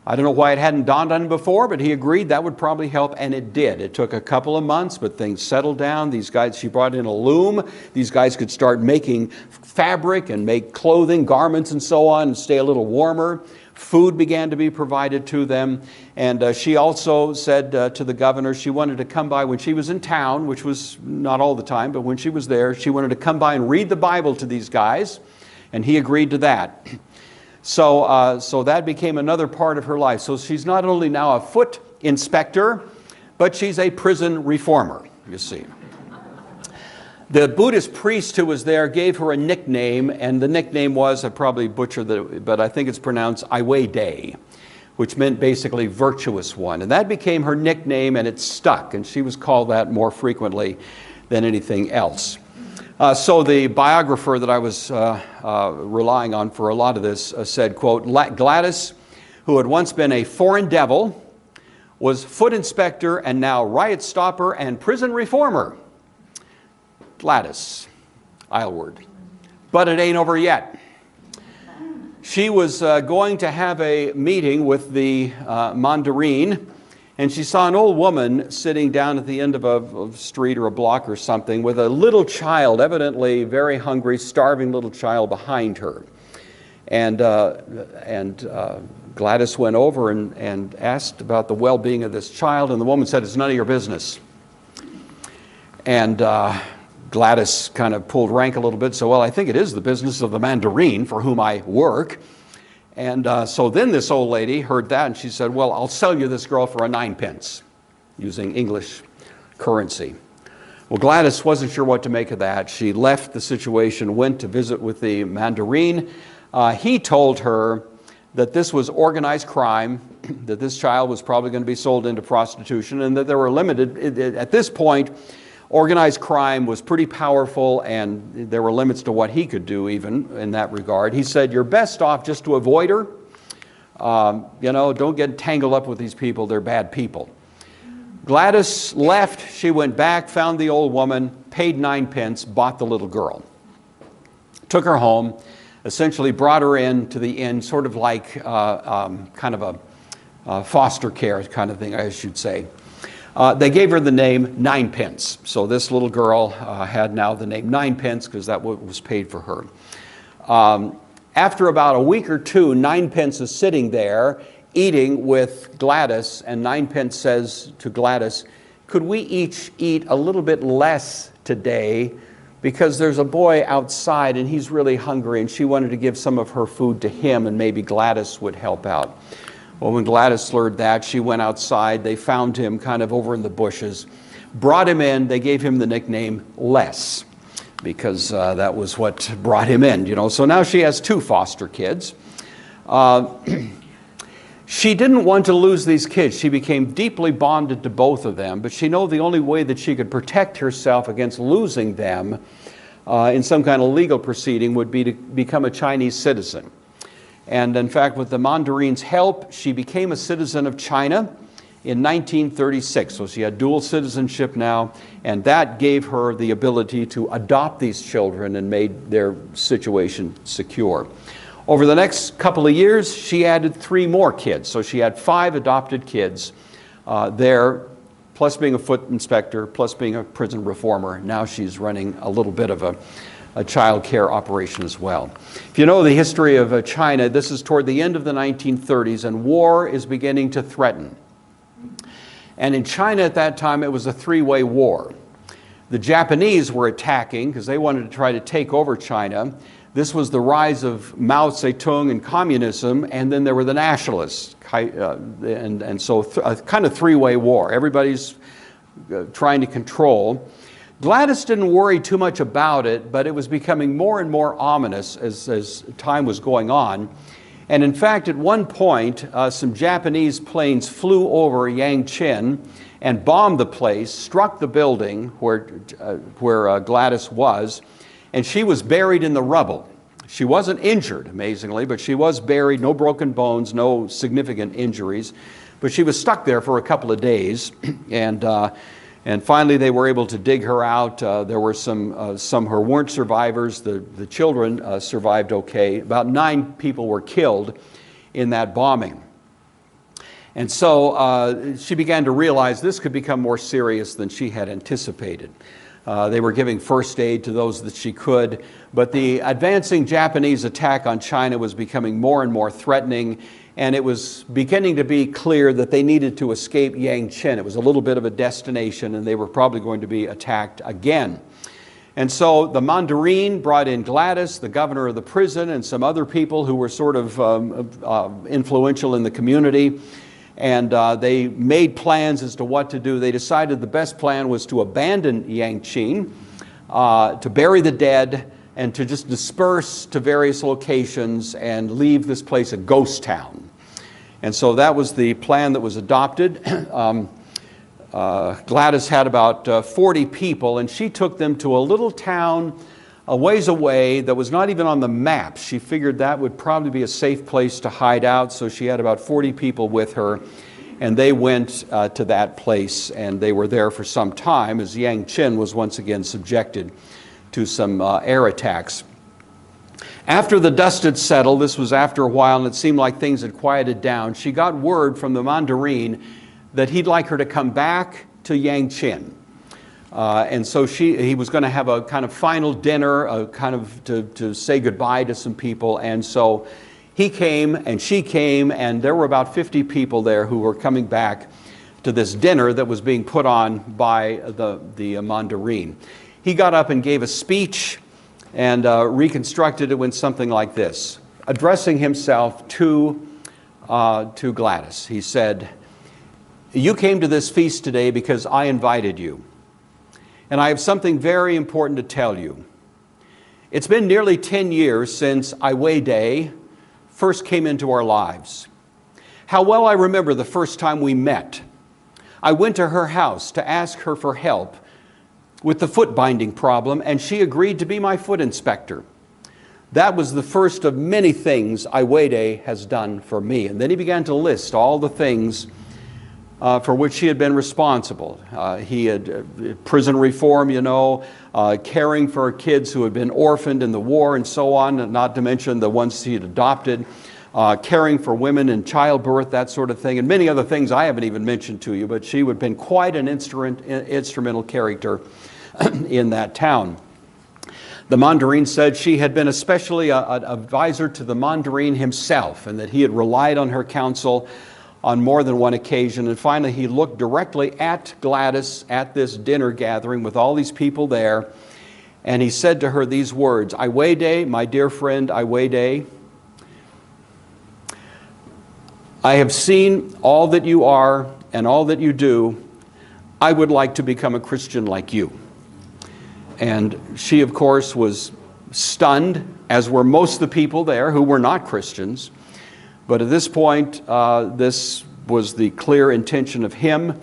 I don't know why it hadn't dawned on him before, but he agreed that would probably help, and it did. It took a couple of months, but things settled down. These guys, she brought in a loom. These guys could start making fabric and make clothing, garments and so on, and stay a little warmer. Food began to be provided to them, and she also said to the governor she wanted to come by when she was in town, which was not all the time, but when she was there, she wanted to come by and read the Bible to these guys, and he agreed to that. So that became another part of her life. So she's not only now a foot inspector, but she's a prison reformer, you see. The Buddhist priest who was there gave her a nickname, and the nickname was, I probably butchered it, but I think it's pronounced Iwe Day, which meant basically virtuous one. And that became her nickname, and it stuck, and she was called that more frequently than anything else. So the biographer that I was relying on for a lot of this said, quote, Gladys, who had once been a foreign devil, was foot inspector and now riot stopper and prison reformer. Gladys Aylward. But it ain't over yet. She was going to have a meeting with the Mandarin, and she saw an old woman sitting down at the end of a street or a block or something with a little child, evidently very hungry, starving little child behind her. And Gladys went over and asked about the well-being of this child, and the woman said, "It's none of your business." And Gladys kind of pulled rank a little bit, so, well, I think it is the business of the Mandarin for whom I work. And so then this old lady heard that, and she said, well, I'll sell you this girl for a 9p, using English currency. Well, Gladys wasn't sure what to make of that. She left the situation, went to visit with the Mandarin. He told her that this was organized crime, that this child was probably going to be sold into prostitution, and that there were limited, at this point, organized crime was pretty powerful, and there were limits to what he could do even in that regard. He said, you're best off just to avoid her. Don't get tangled up with these people. They're bad people. Gladys left. She went back, found the old woman, paid 9p, bought the little girl. Took her home, essentially brought her in to the inn, sort of like kind of a foster care kind of thing, I should say. They gave her the name 9p. So this little girl had now the name 9p because that was paid for her. After about a week or two, 9p is sitting there eating with Gladys, and 9p says to Gladys, could we each eat a little bit less today because there's a boy outside and he's really hungry, and she wanted to give some of her food to him, and maybe Gladys would help out. Well, when Gladys learned that, she went outside. They found him kind of over in the bushes, brought him in. They gave him the nickname Les because that was what brought him in, So now she has 2 foster kids. She didn't want to lose these kids. She became deeply bonded to both of them, but she knew the only way that she could protect herself against losing them in some kind of legal proceeding would be to become a Chinese citizen. And in fact, with the Mandarin's help, she became a citizen of China in 1936. So she had dual citizenship now, and that gave her the ability to adopt these children and made their situation secure. Over the next couple of years, she added 3 more kids. So she had 5 adopted kids there, plus being a foot inspector, plus being a prison reformer. Now she's running a little bit of a child care operation as well. If you know the history of China, this is toward the end of the 1930s, and war is beginning to threaten. And in China at that time, it was a 3-way war. The Japanese were attacking because they wanted to try to take over China. This was the rise of Mao Zedong and communism, and then there were the nationalists. And so a kind of 3-way war. Everybody's trying to control. Gladys didn't worry too much about it, but it was becoming more and more ominous as time was going on. And in fact, at one point, some Japanese planes flew over Yangqin and bombed the place, struck the building where Gladys was, and she was buried in the rubble. She wasn't injured, amazingly, but she was buried, no broken bones, no significant injuries. But she was stuck there for a couple of days, and finally, they were able to dig her out. There were some who weren't survivors. The children survived okay. About 9 people were killed in that bombing. And so she began to realize this could become more serious than she had anticipated. They were giving first aid to those that she could, but the advancing Japanese attack on China was becoming more and more threatening, and it was beginning to be clear that they needed to escape Yangqin. It was a little bit of a destination, and they were probably going to be attacked again. And so the Mandarin brought in Gladys, the governor of the prison, and some other people who were sort of influential in the community. And they made plans as to what to do. They decided the best plan was to abandon Yangqin, to bury the dead, and to just disperse to various locations and leave this place a ghost town. And so that was the plan that was adopted. Gladys had about 40 people, and she took them to a little town a ways away that was not even on the map. She figured that would probably be a safe place to hide out, so she had about 40 people with her, and they went to that place, and they were there for some time as Yangqin was once again subjected to some air attacks. After the dust had settled, this was after a while, and it seemed like things had quieted down, she got word from the mandarin that he'd like her to come back to Yangqin. And so he was going to have a kind of final dinner, to say goodbye to some people. And so he came and she came, and there were about 50 people there who were coming back to this dinner that was being put on by the mandarin. He got up and gave a speech and reconstructed it with something like this, addressing himself to Gladys. He said, "You came to this feast today because I invited you. And I have something very important to tell you. It's been nearly 10 years since Ai Day first came into our lives. How well I remember the first time we met. I went to her house to ask her for help with the foot binding problem, and she agreed to be my foot inspector. That was the first of many things Ai Day has done for me." And then he began to list all the things for which she had been responsible. He had prison reform, caring for kids who had been orphaned in the war and so on, not to mention the ones he had adopted, caring for women in childbirth, that sort of thing, and many other things I haven't even mentioned to you, but she had been quite an instrumental character in that town. The mandarin said she had been especially an advisor to the mandarin himself, and that he had relied on her counsel on more than one occasion. And finally, he looked directly at Gladys at this dinner gathering with all these people there, and he said to her these words, "Ai Day, my dear friend Ai Day, I have seen all that you are and all that you do. I would like to become a Christian like you." And she, of course, was stunned, as were most of the people there who were not Christians. But at this point, this was the clear intention of him,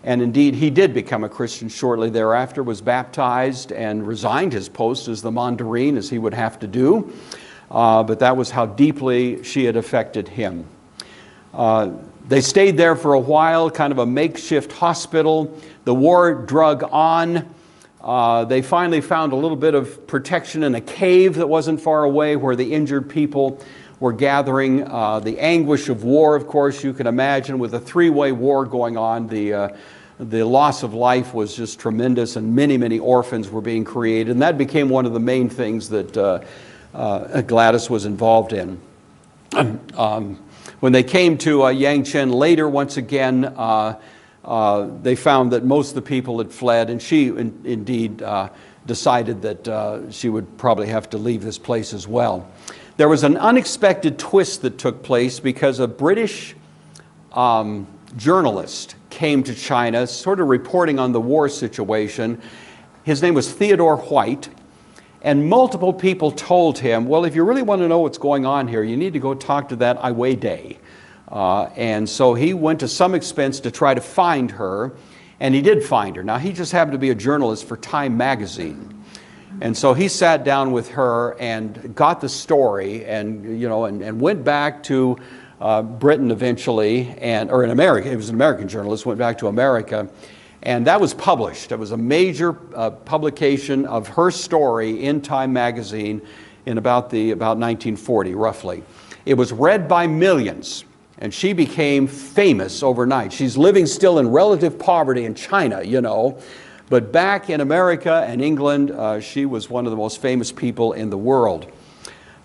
and indeed he did become a Christian shortly thereafter, was baptized and resigned his post as the mandarin, as he would have to do, but that was how deeply she had affected him. They stayed there for a while, kind of a makeshift hospital. The war drug on. They finally found a little bit of protection in a cave that wasn't far away where the injured people were gathering. The anguish of war, of course, you can imagine, with a three-way war going on, the loss of life was just tremendous, and many, many orphans were being created, and that became one of the main things that Gladys was involved in. When they came to Yangqin later, once again, they found that most of the people had fled, and she indeed decided that she would probably have to leave this place as well. There was an unexpected twist that took place because a British journalist came to China, sort of reporting on the war situation. His name was Theodore White, and multiple people told him, "Well, if you really want to know what's going on here, you need to go talk to that Ai Day." And so he went to some expense to try to find her, and he did find her. Now, he just happened to be a journalist for Time magazine. And so he sat down with her and got the story, and went back to Britain eventually, or in America. He was an American journalist, went back to America, and that was published. It was a major publication of her story in Time magazine in about 1940, roughly. It was read by millions, and she became famous overnight. She's living still in relative poverty in China, but back in America and England, she was one of the most famous people in the world.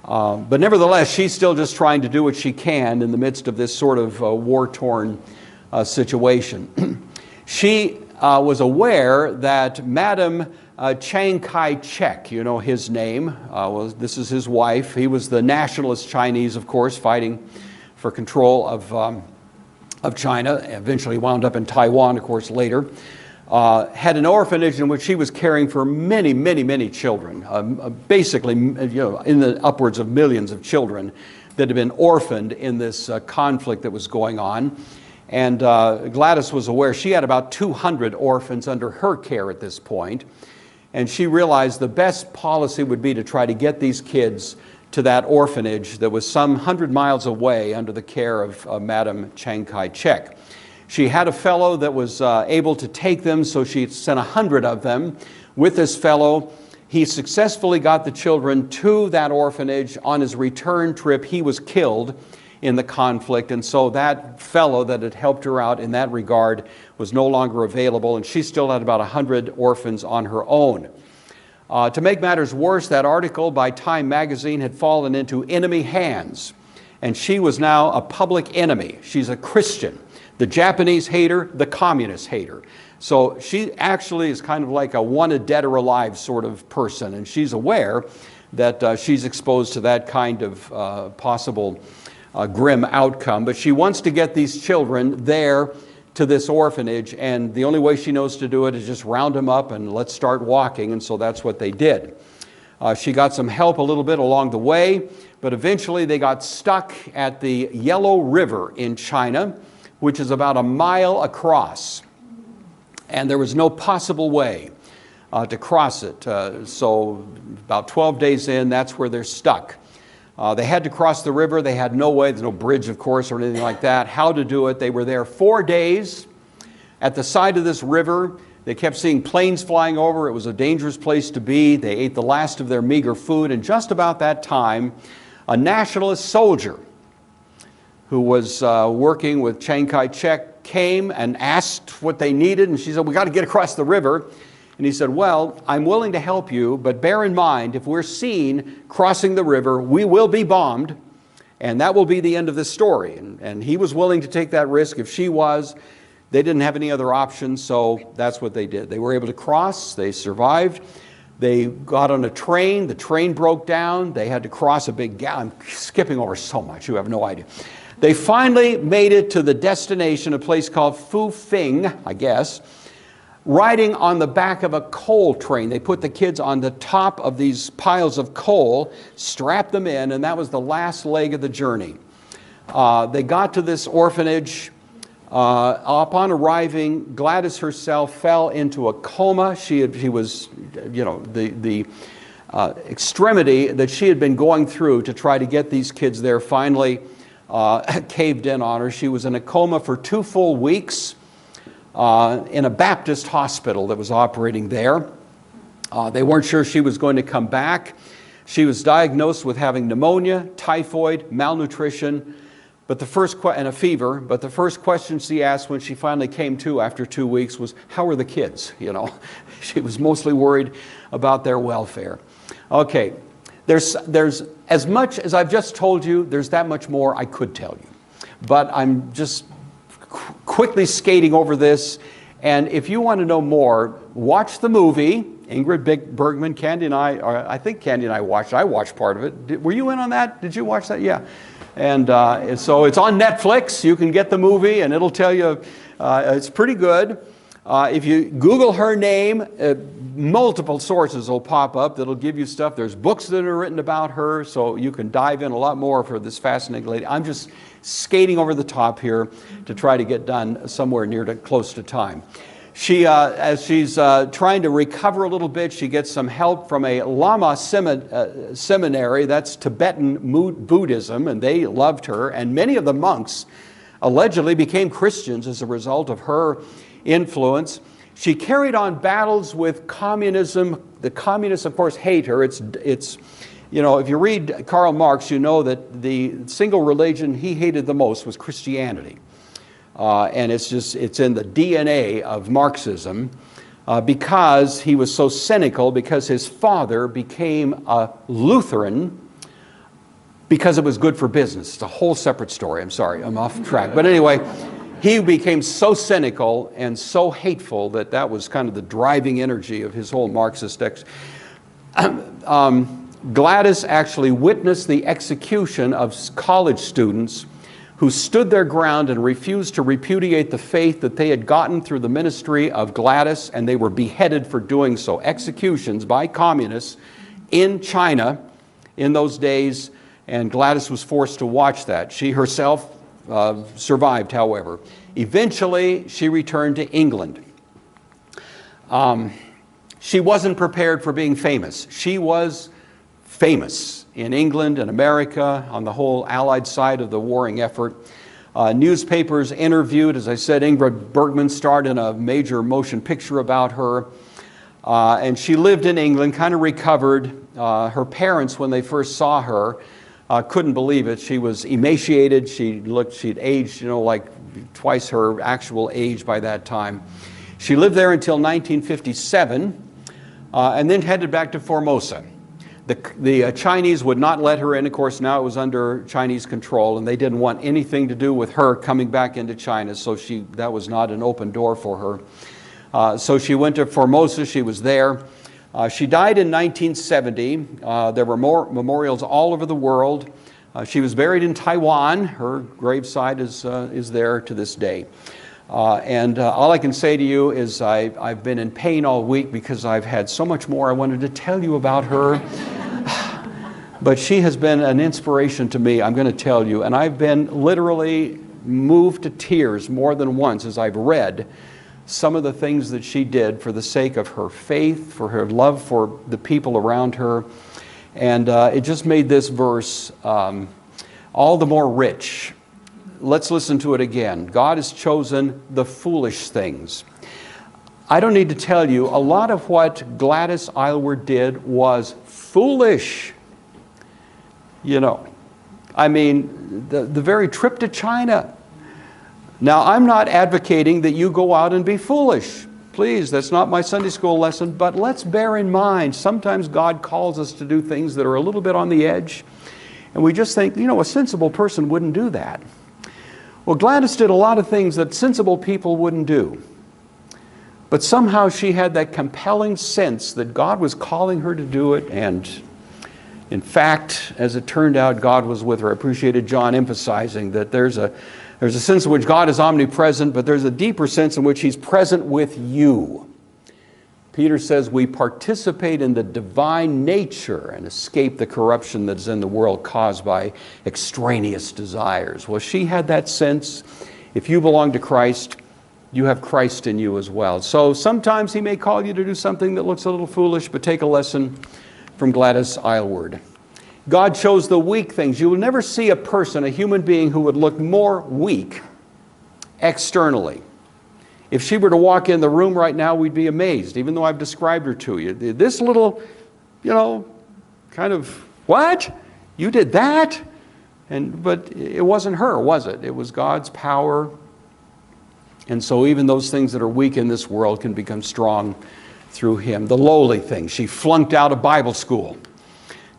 But nevertheless, she's still just trying to do what she can in the midst of this sort of war-torn situation. She was aware that Madam Chiang Kai-shek, his name, this is his wife. He was the nationalist Chinese, of course, fighting for control of China, eventually wound up in Taiwan, of course, later. Had an orphanage in which he was caring for many, many, many children, basically, in the upwards of millions of children that had been orphaned in this conflict that was going on. And Gladys was aware she had about 200 orphans under her care at this point. And she realized the best policy would be to try to get these kids to that orphanage that was some 100 miles away under the care of Madam Chiang Kai-shek. She had a fellow that was able to take them, so she sent 100 of them with this fellow. He successfully got the children to that orphanage. On his return trip, he was killed in the conflict, and so that fellow that had helped her out in that regard was no longer available, and she still had about 100 orphans on her own. To make matters worse, that article by Time magazine had fallen into enemy hands, and she was now a public enemy. She's a Christian. The Japanese hate her, the communists hate her. So she actually is kind of like a wanted dead or alive sort of person, and she's aware that she's exposed to that kind of possible grim outcome. But she wants to get these children there to this orphanage, and the only way she knows to do it is just round them up and let's start walking, and so that's what they did. She got some help a little bit along the way, but eventually they got stuck at the Yellow River in China, which is about a mile across. And there was no possible way to cross it. So about 12 days in, that's where they're stuck. They had to cross the river. They had no way. There's no bridge, of course, or anything like that. How to do it. They were there 4 days at the side of this river. They kept seeing planes flying over. It was a dangerous place to be. They ate the last of their meager food. And just about that time, a nationalist soldier who was working with Chiang Kai-shek came and asked what they needed. And she said, we got to get across the river. And he said, well, I'm willing to help you, but bear in mind, if we're seen crossing the river, we will be bombed, and that will be the end of this story. And he was willing to take that risk. If she was, they didn't have any other options, so that's what they did. They were able to cross. They survived. They got on a train. The train broke down. They had to cross a big gap. I'm skipping over so much. You have no idea. They finally made it to the destination, a place called Fufing, I guess, riding on the back of a coal train. They put the kids on the top of these piles of coal, strapped them in, and that was the last leg of the journey. They got to this orphanage. Upon arriving, Gladys herself fell into a coma. She was, the extremity that she had been going through to try to get these kids there finally caved in on her. She was in a coma for 2 full weeks in a Baptist hospital that was operating there. They weren't sure she was going to come back. She was diagnosed with having pneumonia, typhoid, malnutrition, and a fever. But the first question she asked when she finally came to after 2 weeks was, how are the kids? She was mostly worried about their welfare. Okay, there's as much as I've just told you, there's that much more I could tell you. But I'm just quickly skating over this. And if you want to know more, watch the movie. Ingrid Bergman, Candy and I think Candy and I watched part of it. Were you in on that? Did you watch that? Yeah. And so it's on Netflix. You can get the movie and it'll tell you, it's pretty good. If you Google her name, multiple sources will pop up that'll give you stuff. There's books that are written about her, so you can dive in a lot more for this fascinating lady. I'm just skating over the top here to try to get done somewhere close to time. She, as she's trying to recover a little bit, she gets some help from a Lama seminary. That's Tibetan Buddhism, and they loved her. And many of the monks allegedly became Christians as a result of her influence. She carried on battles with communism. The communists, of course, hate her. It's if you read Karl Marx, you know that the single religion he hated the most was Christianity. And it's in the DNA of Marxism because he was so cynical, because his father became a Lutheran because it was good for business. It's a whole separate story. I'm sorry, I'm off track. But anyway, he became so cynical and so hateful that was kind of the driving energy of his whole Marxist Gladys actually witnessed the execution of college students who stood their ground and refused to repudiate the faith that they had gotten through the ministry of Gladys, and they were beheaded for doing so. Executions by communists in China in those days, and Gladys was forced to watch that. She herself survived, however. Eventually, she returned to England. She wasn't prepared for being famous. She was famous in England and America on the whole Allied side of the warring effort. Newspapers interviewed, as I said, Ingrid Bergman starred in a major motion picture about her. And she lived in England, kind of recovered. Her parents, when they first saw her, couldn't believe it. She was emaciated. She'd aged, like twice her actual age by that time. She lived there until 1957, and then headed back to Formosa. The Chinese would not let her in. Of course, now it was under Chinese control, and they didn't want anything to do with her coming back into China, so that was not an open door for her. So she went to Formosa. She was there. She died in 1970. There were more memorials all over the world. She was buried in Taiwan. Her gravesite is there to this day. And all I can say to you is I've been in pain all week because I've had so much more I wanted to tell you about her. But she has been an inspiration to me, I'm going to tell you. And I've been literally moved to tears more than once as I've read some of the things that she did for the sake of her faith, for her love for the people around her. And it just made this verse all the more rich. Let's listen to it again. God has chosen the foolish things. I don't need to tell you, a lot of what Gladys Aylward did was foolish. I mean, the very trip to China. Now, I'm not advocating that you go out and be foolish. Please, that's not my Sunday school lesson, but let's bear in mind, sometimes God calls us to do things that are a little bit on the edge, and we just think, a sensible person wouldn't do that. Well, Gladys did a lot of things that sensible people wouldn't do. But somehow she had that compelling sense that God was calling her to do it, and in fact, as it turned out, God was with her. I appreciated John emphasizing that there's a sense in which God is omnipresent, but there's a deeper sense in which He's present with you. Peter says we participate in the divine nature and escape the corruption that's in the world caused by extraneous desires. Well, she had that sense. If you belong to Christ, you have Christ in you as well. So sometimes He may call you to do something that looks a little foolish, but take a lesson from Gladys Aylward. God chose the weak things. You will never see a person, a human being, who would look more weak externally. If she were to walk in the room right now, we'd be amazed, even though I've described her to you. This little, kind of, what? You did that? But it wasn't her, was it? It was God's power. And so even those things that are weak in this world can become strong through Him. The lowly things. She flunked out of Bible school.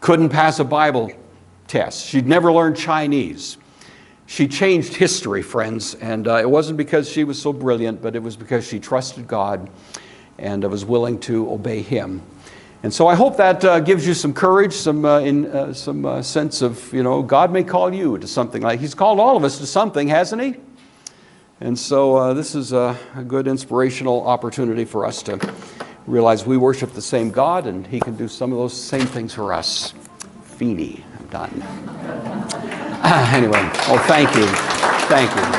Couldn't pass a Bible test. She'd never learned Chinese. She changed history, friends, and it wasn't because she was so brilliant, but it was because she trusted God and was willing to obey Him. And so I hope that gives you some courage, some sense of, God may call you to something like He's called all of us to something, hasn't He? And so this is a good inspirational opportunity for us to realize we worship the same God, and He can do some of those same things for us. Feeny, I'm done. Anyway, thank you. Thank you.